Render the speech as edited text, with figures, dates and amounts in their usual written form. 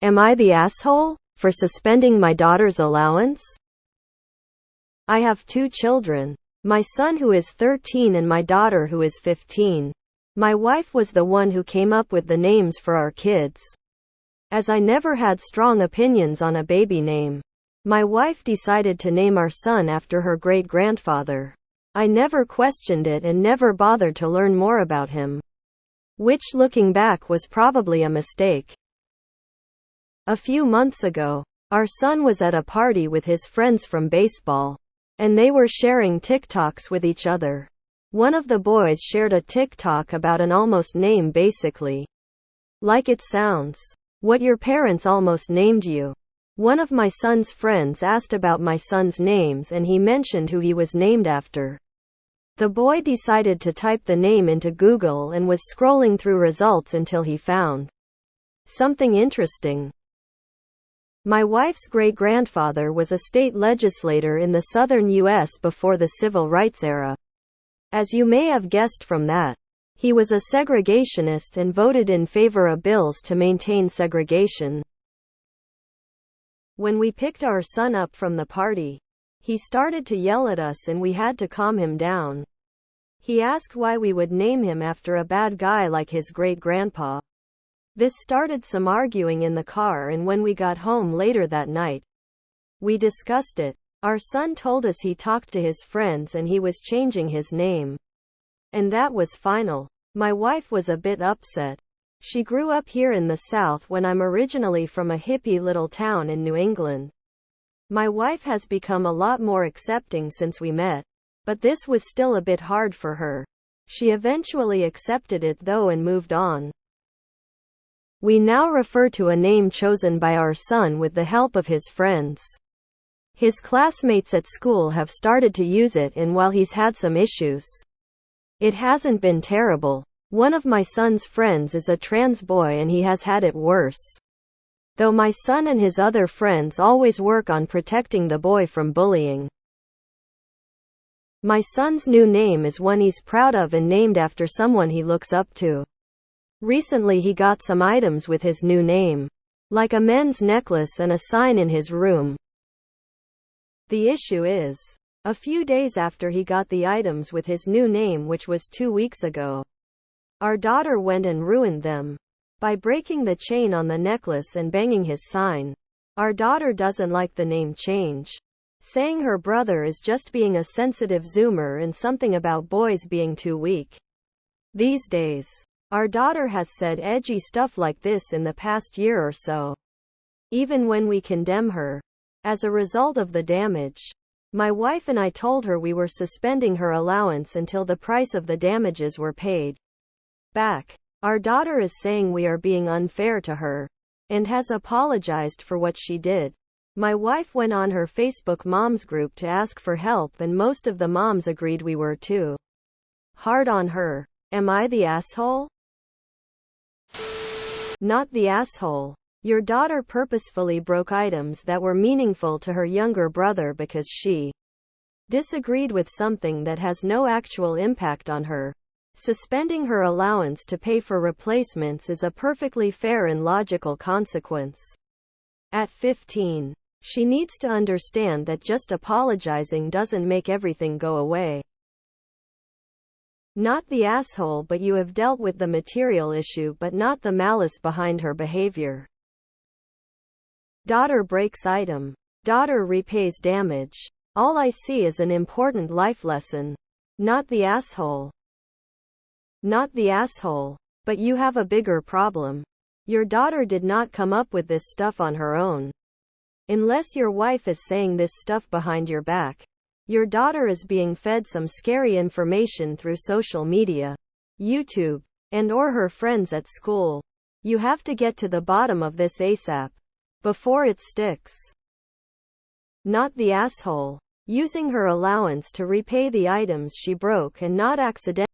Am I the asshole for suspending my daughter's allowance? I have 2 children. My son who is 13 and my daughter who is 15. My wife was the one who came up with the names for our kids. As I never had strong opinions on a baby name, my wife decided to name our son after her great-grandfather. I never questioned it and never bothered to learn more about him. Which, looking back, was probably a mistake. A few months ago, our son was at a party with his friends from baseball, and they were sharing TikToks with each other. One of the boys shared a TikTok about an almost name, basically. Like it sounds. What your parents almost named you. One of my son's friends asked about my son's names and he mentioned who he was named after. The boy decided to type the name into Google and was scrolling through results until he found something interesting. My wife's great-grandfather was a state legislator in the southern U.S. before the civil rights era. As you may have guessed from that, he was a segregationist and voted in favor of bills to maintain segregation. When we picked our son up from the party, he started to yell at us and we had to calm him down. He asked why we would name him after a bad guy like his great-grandpa. This started some arguing in the car, and when we got home later that night, we discussed it. Our son told us he talked to his friends and he was changing his name. And that was final. My wife was a bit upset. She grew up here in the South when I'm originally from a hippie little town in New England. My wife has become a lot more accepting since we met, but this was still a bit hard for her. She eventually accepted it though and moved on. We now refer to a name chosen by our son with the help of his friends. His classmates at school have started to use it, and while he's had some issues, it hasn't been terrible. One of my son's friends is a trans boy and he has had it worse. Though my son and his other friends always work on protecting the boy from bullying. My son's new name is one he's proud of and named after someone he looks up to. Recently he got some items with his new name, like a men's necklace and a sign in his room. The issue is, a few days after he got the items with his new name, which was 2 weeks ago, our daughter went and ruined them by breaking the chain on the necklace and banging his sign. Our daughter doesn't like the name change, saying her brother is just being a sensitive zoomer and something about boys being too weak. These days, our daughter has said edgy stuff like this in the past year or so, even when we condemn her. As a result of the damage, my wife and I told her we were suspending her allowance until the price of the damages were paid back. Our daughter is saying we are being unfair to her, and has apologized for what she did. My wife went on her Facebook moms group to ask for help, and most of the moms agreed we were too hard on her. Am I the asshole? Not the asshole. Your daughter purposefully broke items that were meaningful to her younger brother because she disagreed with something that has no actual impact on her. Suspending her allowance to pay for replacements is a perfectly fair and logical consequence. At 15, she needs to understand that just apologizing doesn't make everything go away. Not the asshole, but you have dealt with the material issue but not the malice behind her behavior. Daughter breaks item. Daughter repays damage. All I see is an important life lesson. Not the asshole. Not the asshole. But you have a bigger problem. Your daughter did not come up with this stuff on her own. Unless your wife is saying this stuff behind your back. Your daughter is being fed some scary information through social media, YouTube, and/or her friends at school. You have to get to the bottom of this ASAP. Before it sticks. Not the asshole. Using her allowance to repay the items she broke and not accidentally